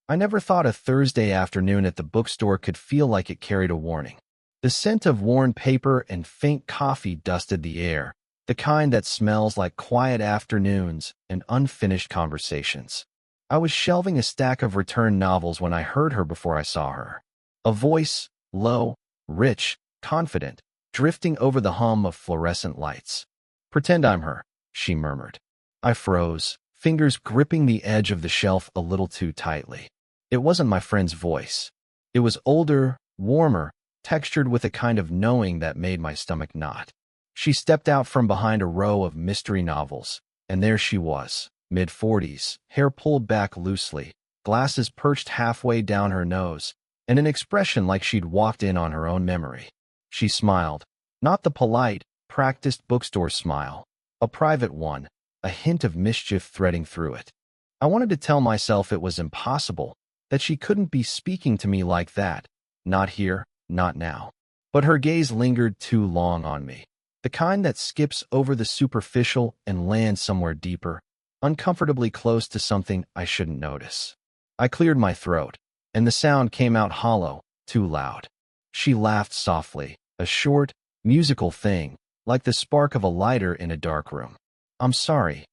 I never thought a Thursday afternoon at the bookstore could feel like it carried a warning. The scent of worn paper and faint coffee dusted the air, the kind that smells like quiet afternoons and unfinished conversations. I was shelving a stack of returned novels when I heard her before I saw her. A voice, low, rich, confident, drifting over the hum of fluorescent lights. "Pretend I'm her," she murmured. I froze, fingers gripping the edge of the shelf a little too tightly. It wasn't my friend's voice. It was older, warmer, textured with a kind of knowing that made my stomach knot. She stepped out from behind a row of mystery novels, and there she was, mid-40s, hair pulled back loosely, glasses perched halfway down her nose, and an expression like she'd walked in on her own memory. She smiled, not the polite, practiced bookstore smile, a private one, a hint of mischief threading through it. I wanted to tell myself it was impossible, that she couldn't be speaking to me like that, not here, not now. But her gaze lingered too long on me, the kind that skips over the superficial and lands somewhere deeper, uncomfortably close to something I shouldn't notice. I cleared my throat, and the sound came out hollow, too loud. She laughed softly, a short, musical thing, like the spark of a lighter in a dark room. "I'm sorry,"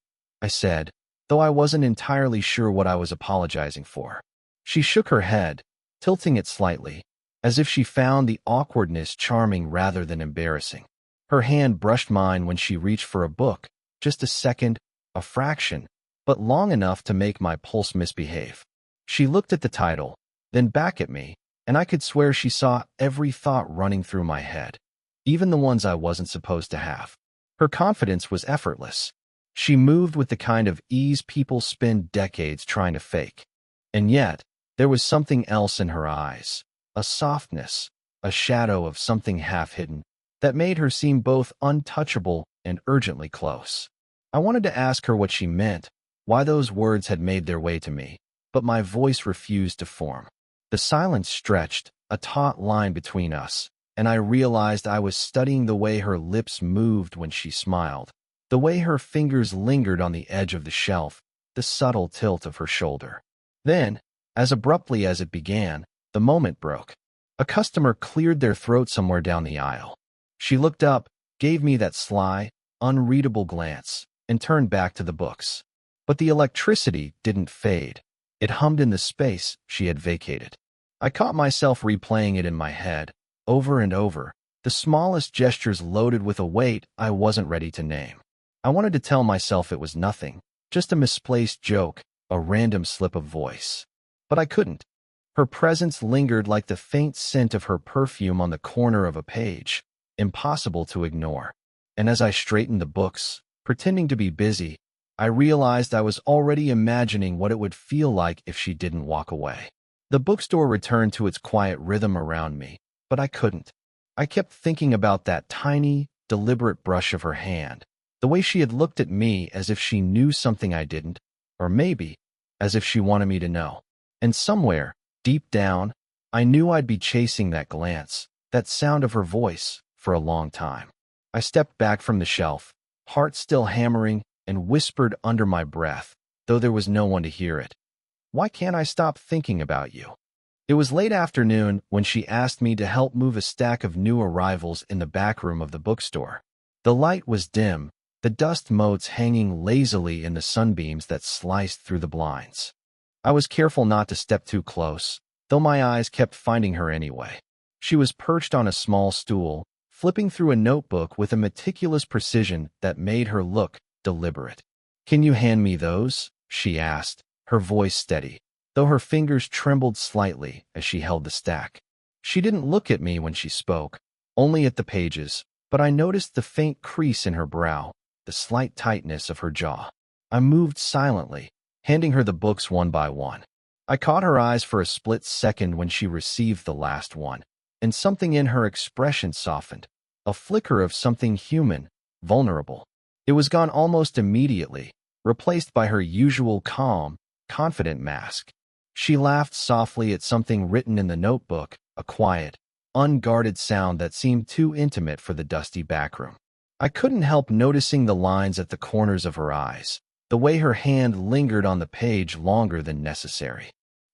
I said, though I wasn't entirely sure what I was apologizing for. She shook her head, tilting it slightly, as if she found the awkwardness charming rather than embarrassing. Her hand brushed mine when she reached for a book, just a second, a fraction, but long enough to make my pulse misbehave. She looked at the title, then back at me, and I could swear she saw every thought running through my head, even the ones I wasn't supposed to have. Her confidence was effortless. She moved with the kind of ease people spend decades trying to fake. And yet, there was something else in her eyes, a softness, a shadow of something half-hidden, that made her seem both untouchable and urgently close. I wanted to ask her what she meant, why those words had made their way to me, but my voice refused to form. The silence stretched, a taut line between us, and I realized I was studying the way her lips moved when she smiled, the way her fingers lingered on the edge of the shelf, the subtle tilt of her shoulder. Then, as abruptly as it began, the moment broke. A customer cleared their throat somewhere down the aisle. She looked up, gave me that sly, unreadable glance, and turned back to the books. But the electricity didn't fade. It hummed in the space she had vacated. I caught myself replaying it in my head, over and over, the smallest gestures loaded with a weight I wasn't ready to name. I wanted to tell myself it was nothing, just a misplaced joke, a random slip of voice. But I couldn't. Her presence lingered like the faint scent of her perfume on the corner of a page, impossible to ignore. And as I straightened the books, pretending to be busy, I realized I was already imagining what it would feel like if she didn't walk away. The bookstore returned to its quiet rhythm around me, but I couldn't. I kept thinking about that tiny, deliberate brush of her hand, the way she had looked at me as if she knew something I didn't, or maybe as if she wanted me to know. And somewhere, deep down, I knew I'd be chasing that glance, that sound of her voice, for a long time. I stepped back from the shelf, heart still hammering, and whispered under my breath, though there was no one to hear it. "Why can't I stop thinking about you?" It was late afternoon when she asked me to help move a stack of new arrivals in the back room of the bookstore. The light was dim, the dust motes hanging lazily in the sunbeams that sliced through the blinds. I was careful not to step too close, though my eyes kept finding her anyway. She was perched on a small stool, flipping through a notebook with a meticulous precision that made her look deliberate. "Can you hand me those?" she asked, her voice steady, though her fingers trembled slightly as she held the stack. She didn't look at me when she spoke, only at the pages, but I noticed the faint crease in her brow, the slight tightness of her jaw. I moved silently, handing her the books one by one. I caught her eyes for a split second when she received the last one, and something in her expression softened, a flicker of something human, vulnerable. It was gone almost immediately, replaced by her usual calm, confident mask. She laughed softly at something written in the notebook, a quiet, unguarded sound that seemed too intimate for the dusty backroom. I couldn't help noticing the lines at the corners of her eyes, the way her hand lingered on the page longer than necessary.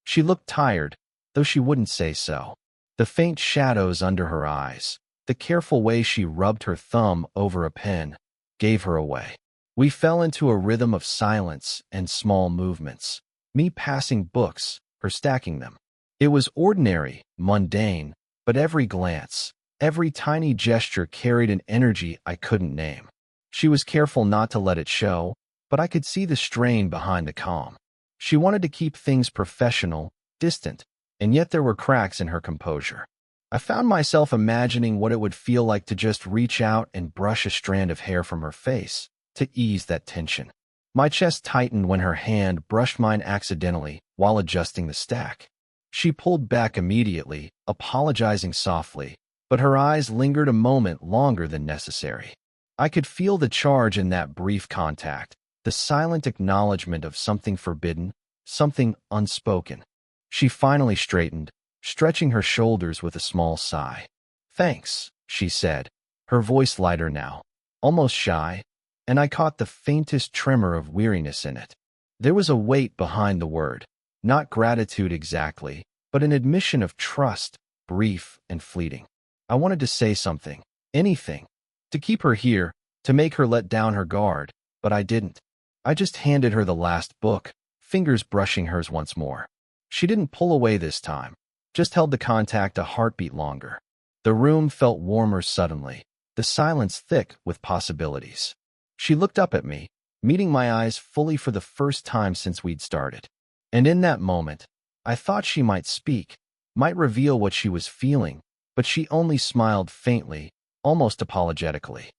She looked tired, though she wouldn't say so. The faint shadows under her eyes, the careful way she rubbed her thumb over a pen, gave her away. We fell into a rhythm of silence and small movements, me passing books, her stacking them. It was ordinary, mundane, but every glance, every tiny gesture carried an energy I couldn't name. She was careful not to let it show, but I could see the strain behind the calm. She wanted to keep things professional, distant, and yet there were cracks in her composure. I found myself imagining what it would feel like to just reach out and brush a strand of hair from her face, to ease that tension. My chest tightened when her hand brushed mine accidentally while adjusting the stack. She pulled back immediately, apologizing softly, but her eyes lingered a moment longer than necessary. I could feel the charge in that brief contact, the silent acknowledgement of something forbidden, something unspoken. She finally straightened, stretching her shoulders with a small sigh. "Thanks," she said, her voice lighter now, almost shy, and I caught the faintest tremor of weariness in it. There was a weight behind the word, not gratitude exactly, but an admission of trust, brief and fleeting. I wanted to say something, anything, to keep her here, to make her let down her guard, but I didn't. I just handed her the last book, fingers brushing hers once more. She didn't pull away this time, just held the contact a heartbeat longer. The room felt warmer suddenly, the silence thick with possibilities. She looked up at me, meeting my eyes fully for the first time since we'd started. And in that moment, I thought she might speak, might reveal what she was feeling, but she only smiled faintly, almost apologetically.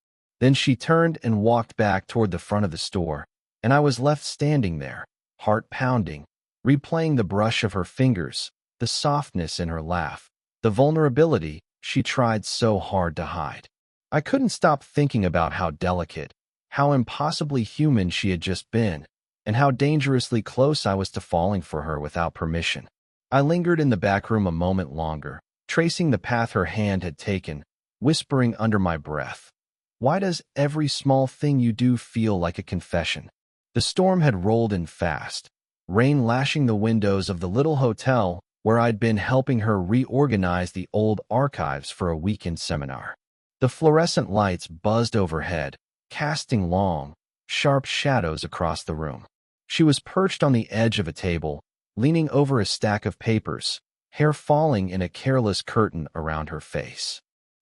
Then she turned and walked back toward the front of the store, and I was left standing there, heart pounding, replaying the brush of her fingers, the softness in her laugh, the vulnerability she tried so hard to hide. I couldn't stop thinking about how delicate, how impossibly human she had just been, and how dangerously close I was to falling for her without permission. I lingered in the back room a moment longer, tracing the path her hand had taken, whispering under my breath, "Why does every small thing you do feel like a confession?" The storm had rolled in fast, rain lashing the windows of the little hotel where I'd been helping her reorganize the old archives for a weekend seminar. The fluorescent lights buzzed overhead, casting long, sharp shadows across the room. She was perched on the edge of a table, leaning over a stack of papers, hair falling in a careless curtain around her face.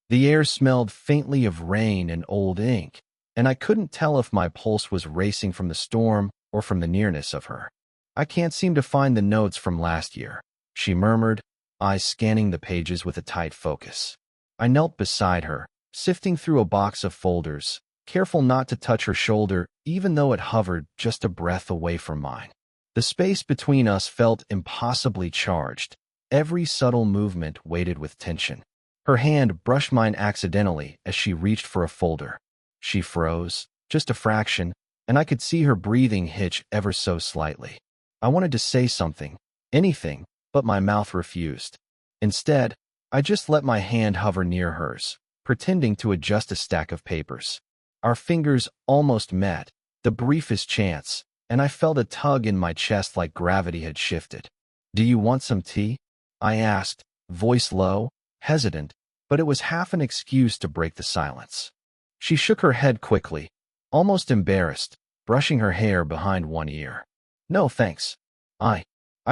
The air smelled faintly of rain and old ink, and I couldn't tell if my pulse was racing from the storm or from the nearness of her. "I can't seem to find the notes from last year," she murmured, eyes scanning the pages with a tight focus. I knelt beside her, sifting through a box of folders, careful not to touch her shoulder even though it hovered just a breath away from mine. The space between us felt impossibly charged, every subtle movement weighted with tension. Her hand brushed mine accidentally as she reached for a folder. She froze, just a fraction, and I could see her breathing hitch ever so slightly. I wanted to say something, anything, but my mouth refused. Instead, I just let my hand hover near hers, pretending to adjust a stack of papers. Our fingers almost met, the briefest chance, and I felt a tug in my chest like gravity had shifted. "Do you want some tea?" I asked, voice low, hesitant, but it was half an excuse to break the silence. She shook her head quickly, almost embarrassed, brushing her hair behind one ear. "No, thanks. I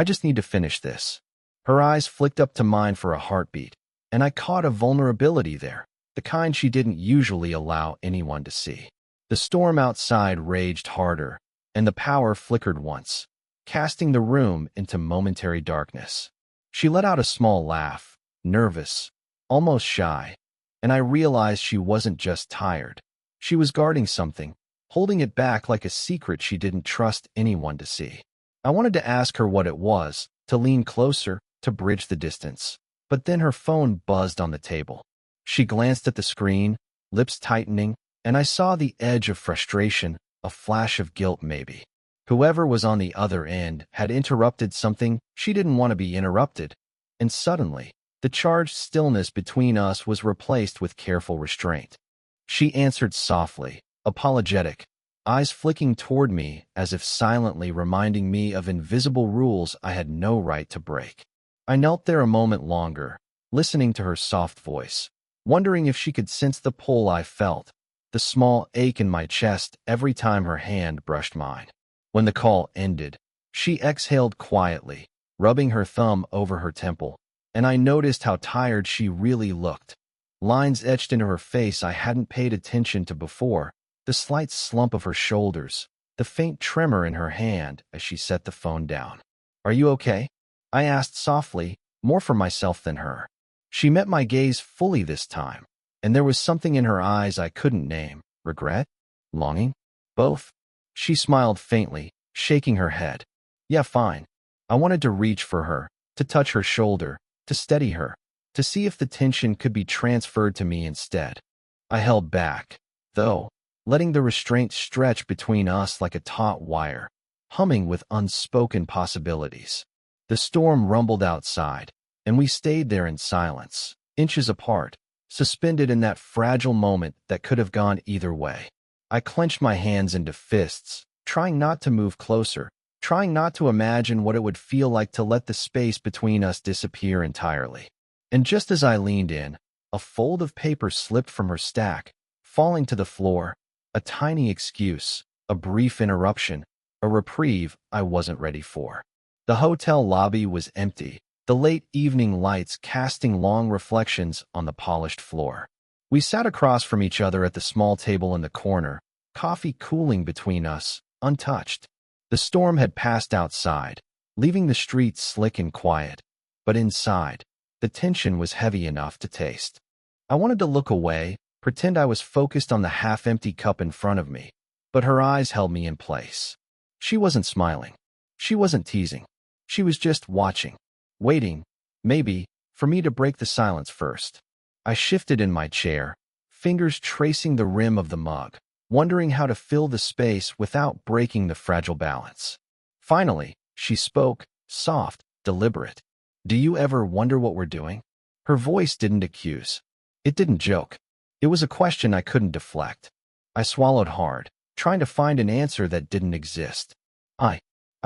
just need to finish this." Her eyes flicked up to mine for a heartbeat, and I caught a vulnerability there, the kind she didn't usually allow anyone to see. The storm outside raged harder, and the power flickered once, casting the room into momentary darkness. She let out a small laugh, nervous, almost shy, and I realized she wasn't just tired. She was guarding something, holding it back like a secret she didn't trust anyone to see. I wanted to ask her what it was, to lean closer, to bridge the distance, but then her phone buzzed on the table. She glanced at the screen, lips tightening, and I saw the edge of frustration, a flash of guilt maybe. Whoever was on the other end had interrupted something she didn't want to be interrupted, and suddenly, the charged stillness between us was replaced with careful restraint. She answered softly, apologetic, eyes flicking toward me as if silently reminding me of invisible rules I had no right to break. I knelt there a moment longer, listening to her soft voice, wondering if she could sense the pull I felt, the small ache in my chest every time her hand brushed mine. When the call ended, she exhaled quietly, rubbing her thumb over her temple, and I noticed how tired she really looked. Lines etched into her face I hadn't paid attention to before, the slight slump of her shoulders, the faint tremor in her hand as she set the phone down. "Are you okay?" I asked softly, more for myself than her. She met my gaze fully this time, and there was something in her eyes I couldn't name. Regret? Longing? Both? She smiled faintly, shaking her head. "Yeah, fine." I wanted to reach for her, to touch her shoulder, to steady her, to see if the tension could be transferred to me instead. I held back, though, letting the restraint stretch between us like a taut wire, humming with unspoken possibilities. The storm rumbled outside, and we stayed there in silence, inches apart, suspended in that fragile moment that could have gone either way. I clenched my hands into fists, trying not to move closer, trying not to imagine what it would feel like to let the space between us disappear entirely. And just as I leaned in, a fold of paper slipped from her stack, falling to the floor, a tiny excuse, a brief interruption, a reprieve I wasn't ready for. The hotel lobby was empty, the late evening lights casting long reflections on the polished floor. We sat across from each other at the small table in the corner, coffee cooling between us, untouched. The storm had passed outside, leaving the streets slick and quiet, but inside, the tension was heavy enough to taste. I wanted to look away, pretend I was focused on the half-empty cup in front of me, but her eyes held me in place. She wasn't smiling. She wasn't teasing. She was just watching, waiting, maybe, for me to break the silence first. I shifted in my chair, fingers tracing the rim of the mug, wondering how to fill the space without breaking the fragile balance. Finally, she spoke, soft, deliberate. "Do you ever wonder what we're doing?" Her voice didn't accuse. It didn't joke. It was a question I couldn't deflect. I swallowed hard, trying to find an answer that didn't exist. I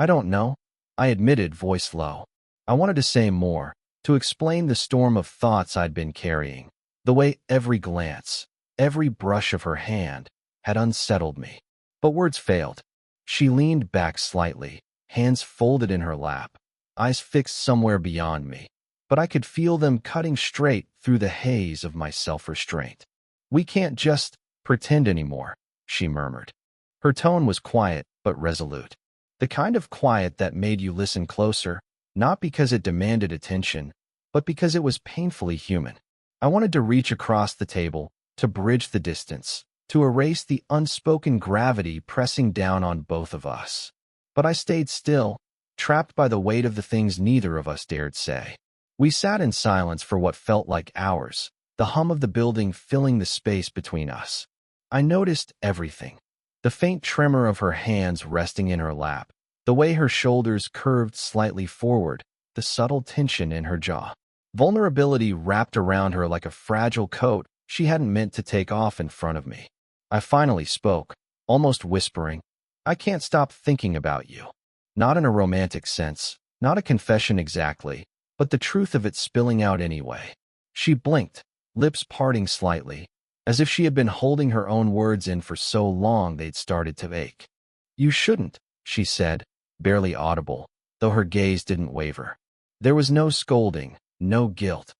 don't know," I admitted, voice low. I wanted to say more, to explain the storm of thoughts I'd been carrying, the way every glance, every brush of her hand, had unsettled me. But words failed. She leaned back slightly, hands folded in her lap, eyes fixed somewhere beyond me, but I could feel them cutting straight through the haze of my self-restraint. "We can't just pretend anymore," she murmured. Her tone was quiet but resolute, the kind of quiet that made you listen closer, not because it demanded attention, but because it was painfully human. I wanted to reach across the table, to bridge the distance, to erase the unspoken gravity pressing down on both of us. But I stayed still, trapped by the weight of the things neither of us dared say. We sat in silence for what felt like hours, the hum of the building filling the space between us. I noticed everything. The faint tremor of her hands resting in her lap, the way her shoulders curved slightly forward, the subtle tension in her jaw. Vulnerability wrapped around her like a fragile coat she hadn't meant to take off in front of me. I finally spoke, almost whispering, "I can't stop thinking about you." Not in a romantic sense, not a confession exactly, but the truth of it spilling out anyway. She blinked, lips parting slightly, as if she had been holding her own words in for so long they'd started to ache. "You shouldn't," she said, barely audible, though her gaze didn't waver. There was no scolding, no guilt,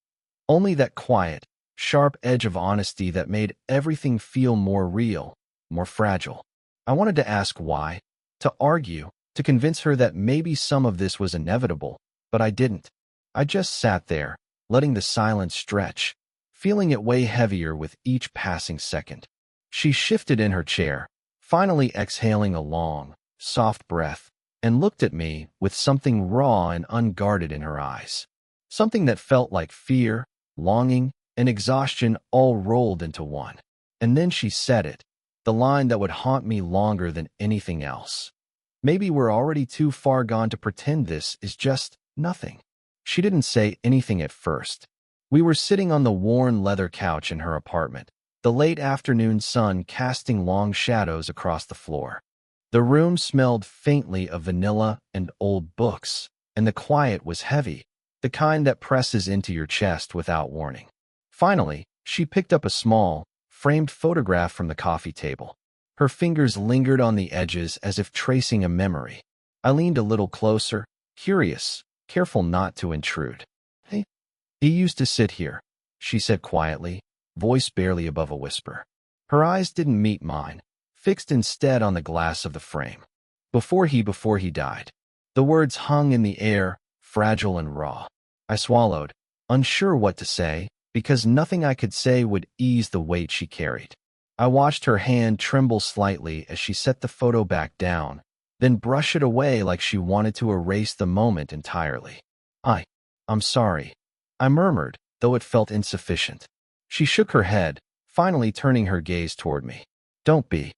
only that quiet, sharp edge of honesty that made everything feel more real, more fragile. I wanted to ask why, to argue, to convince her that maybe some of this was inevitable, but I didn't. I just sat there, letting the silence stretch, feeling it weigh heavier with each passing second. She shifted in her chair, finally exhaling a long, soft breath, and looked at me with something raw and unguarded in her eyes. Something that felt like fear, longing, and exhaustion all rolled into one. And then she said it, the line that would haunt me longer than anything else. "Maybe we're already too far gone to pretend this is just nothing." She didn't say anything at first. We were sitting on the worn leather couch in her apartment, the late afternoon sun casting long shadows across the floor. The room smelled faintly of vanilla and old books, and the quiet was heavy, the kind that presses into your chest without warning. Finally, she picked up a small, framed photograph from the coffee table. Her fingers lingered on the edges as if tracing a memory. I leaned a little closer, curious, careful not to intrude. "Hey, he used to sit here," she said quietly, voice barely above a whisper. Her eyes didn't meet mine, fixed instead on the glass of the frame. Before he died." The words hung in the air, fragile and raw. I swallowed, unsure what to say, because nothing I could say would ease the weight she carried. I watched her hand tremble slightly as she set the photo back down, then brush it away like she wanted to erase the moment entirely. I'm sorry," I murmured, though it felt insufficient. She shook her head, finally turning her gaze toward me. "Don't be.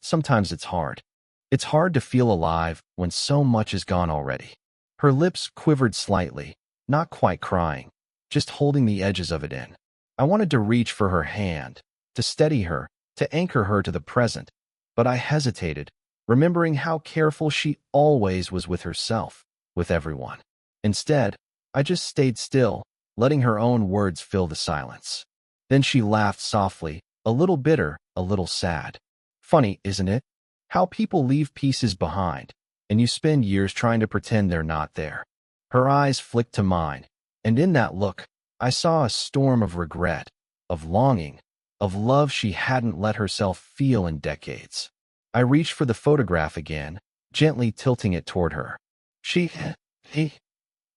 Sometimes it's hard. It's hard to feel alive when so much is gone already." Her lips quivered slightly, not quite crying, just holding the edges of it in. I wanted to reach for her hand, to steady her, to anchor her to the present, but I hesitated, remembering how careful she always was with herself, with everyone. Instead, I just stayed still, letting her own words fill the silence. Then she laughed softly, a little bitter, a little sad. "Funny, isn't it? How people leave pieces behind, and you spend years trying to pretend they're not there." Her eyes flicked to mine, and in that look, I saw a storm of regret, of longing, of love she hadn't let herself feel in decades. I reached for the photograph again, gently tilting it toward her.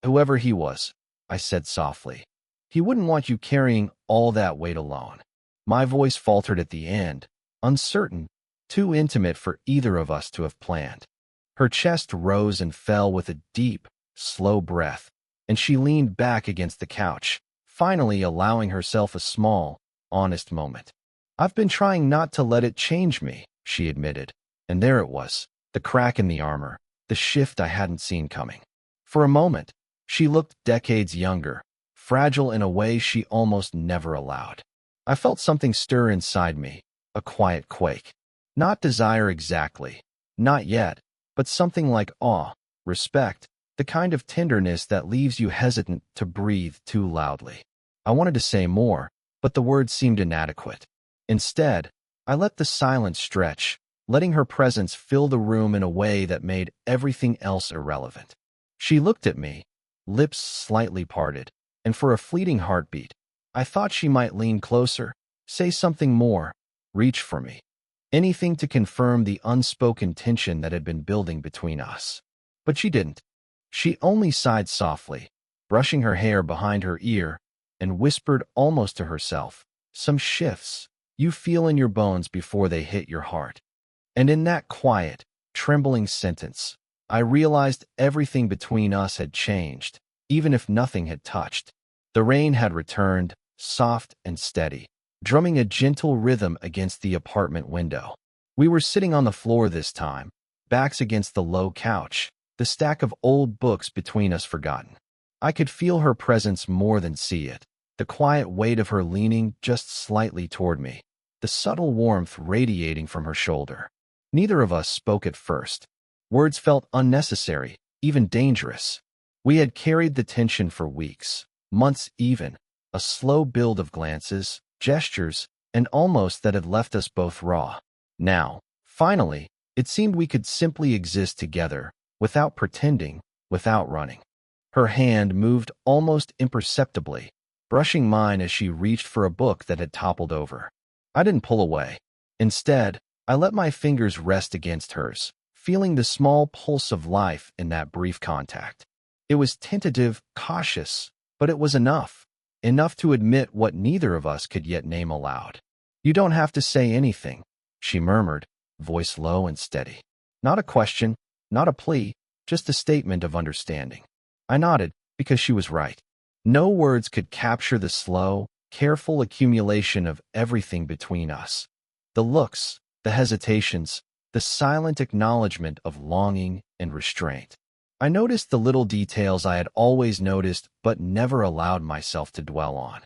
Whoever he was," I said softly. "He wouldn't want you carrying all that weight alone." My voice faltered at the end, uncertain, too intimate for either of us to have planned. Her chest rose and fell with a deep, slow breath, and she leaned back against the couch, finally allowing herself a small, honest moment. "I've been trying not to let it change me," she admitted. And there it was, the crack in the armor, the shift I hadn't seen coming. For a moment, she looked decades younger, fragile in a way she almost never allowed. I felt something stir inside me, a quiet quake. Not desire exactly, not yet, but something like awe, respect, the kind of tenderness that leaves you hesitant to breathe too loudly. I wanted to say more, but the words seemed inadequate. Instead, I let the silence stretch, letting her presence fill the room in a way that made everything else irrelevant. She looked at me, lips slightly parted, and for a fleeting heartbeat, I thought she might lean closer, say something more, reach for me. Anything to confirm the unspoken tension that had been building between us. But she didn't. She only sighed softly, brushing her hair behind her ear, and whispered almost to herself, "Some shifts you feel in your bones before they hit your heart." And in that quiet, trembling sentence, I realized everything between us had changed, even if nothing had touched. The rain had returned, soft and steady, drumming a gentle rhythm against the apartment window. We were sitting on the floor this time, backs against the low couch, the stack of old books between us forgotten. I could feel her presence more than see it, the quiet weight of her leaning just slightly toward me, the subtle warmth radiating from her shoulder. Neither of us spoke at first. Words felt unnecessary, even dangerous. We had carried the tension for weeks, months even, a slow build of glances, gestures, and almost that had left us both raw. Now, finally, it seemed we could simply exist together, without pretending, without running. Her hand moved almost imperceptibly, brushing mine as she reached for a book that had toppled over. I didn't pull away. Instead, I let my fingers rest against hers, feeling the small pulse of life in that brief contact. It was tentative, cautious, but it was enough. Enough to admit what neither of us could yet name aloud. "You don't have to say anything," she murmured, voice low and steady. Not a question, not a plea, just a statement of understanding. I nodded, because she was right. No words could capture the slow, careful accumulation of everything between us. The looks, the hesitations, the silent acknowledgement of longing and restraint. I noticed the little details I had always noticed but never allowed myself to dwell on.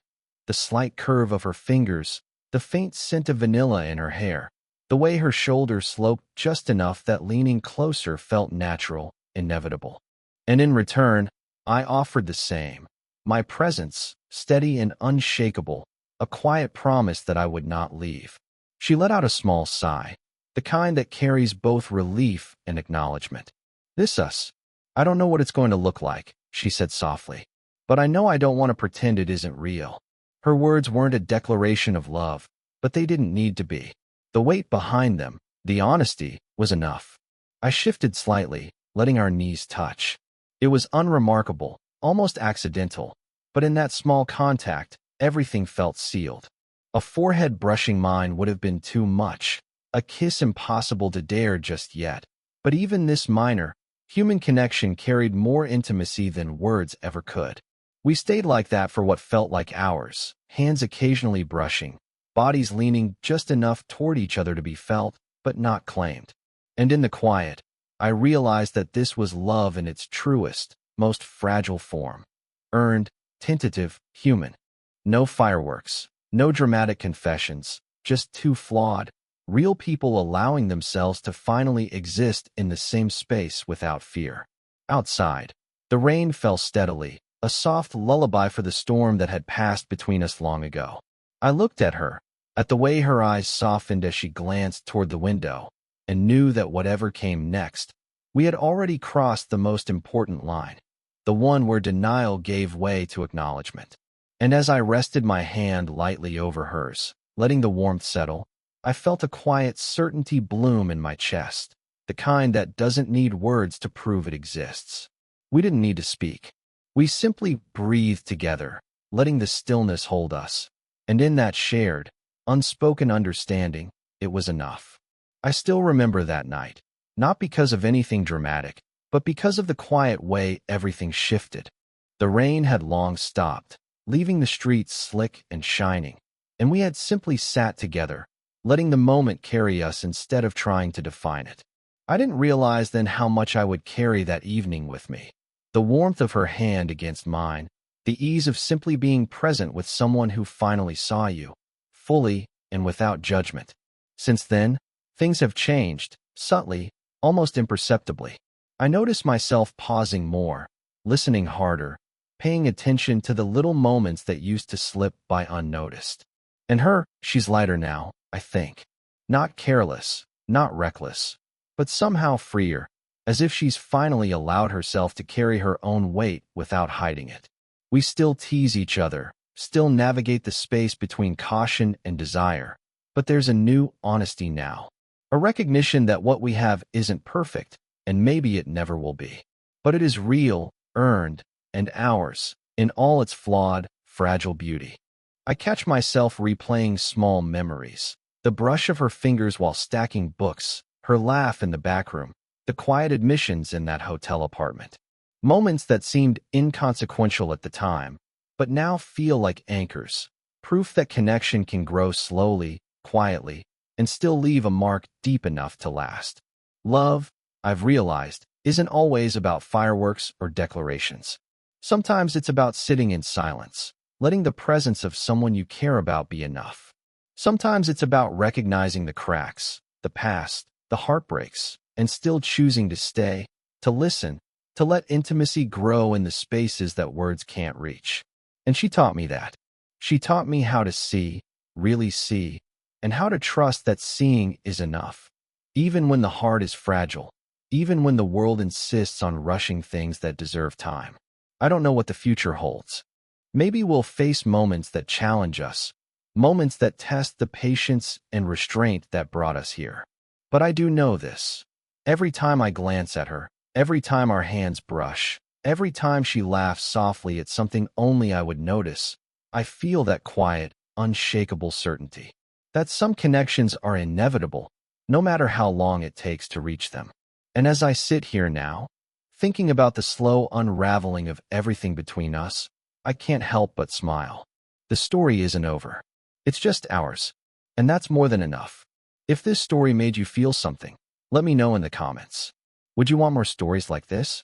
The slight curve of her fingers, the faint scent of vanilla in her hair, the way her shoulders sloped just enough that leaning closer felt natural, inevitable. And in return, I offered the same. My presence, steady and unshakable, a quiet promise that I would not leave. She let out a small sigh, the kind that carries both relief and acknowledgement. This us. I don't know what it's going to look like, she said softly. But I know I don't want to pretend it isn't real. Her words weren't a declaration of love, but they didn't need to be. The weight behind them, the honesty, was enough. I shifted slightly, letting our knees touch. It was unremarkable, almost accidental, but in that small contact, everything felt sealed. A forehead brushing mine would have been too much, a kiss impossible to dare just yet. But even this minor, human connection carried more intimacy than words ever could. We stayed like that for what felt like hours, hands occasionally brushing, bodies leaning just enough toward each other to be felt, but not claimed. And in the quiet, I realized that this was love in its truest, most fragile form. Earned, tentative, human. No fireworks, no dramatic confessions, just two flawed, real people allowing themselves to finally exist in the same space without fear. Outside, the rain fell steadily, a soft lullaby for the storm that had passed between us long ago. I looked at her, at the way her eyes softened as she glanced toward the window, and knew that whatever came next, we had already crossed the most important line, the one where denial gave way to acknowledgement. And as I rested my hand lightly over hers, letting the warmth settle, I felt a quiet certainty bloom in my chest, the kind that doesn't need words to prove it exists. We didn't need to speak. We simply breathed together, letting the stillness hold us. And in that shared, unspoken understanding, it was enough. I still remember that night, not because of anything dramatic, but because of the quiet way everything shifted. The rain had long stopped, leaving the streets slick and shining, and we had simply sat together, letting the moment carry us instead of trying to define it. I didn't realize then how much I would carry that evening with me. The warmth of her hand against mine, the ease of simply being present with someone who finally saw you, fully and without judgment. Since then, things have changed, subtly, almost imperceptibly. I notice myself pausing more, listening harder, paying attention to the little moments that used to slip by unnoticed. And her, she's lighter now, I think. Not careless, not reckless, but somehow freer, as if she's finally allowed herself to carry her own weight without hiding it. We still tease each other, still navigate the space between caution and desire, but there's a new honesty now. A recognition that what we have isn't perfect, and maybe it never will be. But it is real, earned, and ours, in all its flawed, fragile beauty. I catch myself replaying small memories. The brush of her fingers while stacking books, her laugh in the backroom, the quiet admissions in that hotel apartment. Moments that seemed inconsequential at the time, but now feel like anchors, proof that connection can grow slowly, quietly, and still leave a mark deep enough to last. Love, I've realized, isn't always about fireworks or declarations. Sometimes it's about sitting in silence, letting the presence of someone you care about be enough. Sometimes it's about recognizing the cracks, the past, the heartbreaks, and still choosing to stay, to listen, to let intimacy grow in the spaces that words can't reach. And she taught me that. She taught me how to see, really see, and how to trust that seeing is enough. Even when the heart is fragile, even when the world insists on rushing things that deserve time. I don't know what the future holds. Maybe we'll face moments that challenge us, moments that test the patience and restraint that brought us here. But I do know this. Every time I glance at her, every time our hands brush, every time she laughs softly at something only I would notice, I feel that quiet, unshakable certainty. That some connections are inevitable, no matter how long it takes to reach them. And as I sit here now, thinking about the slow unraveling of everything between us, I can't help but smile. The story isn't over. It's just ours. And that's more than enough. If this story made you feel something, let me know in the comments. Would you want more stories like this?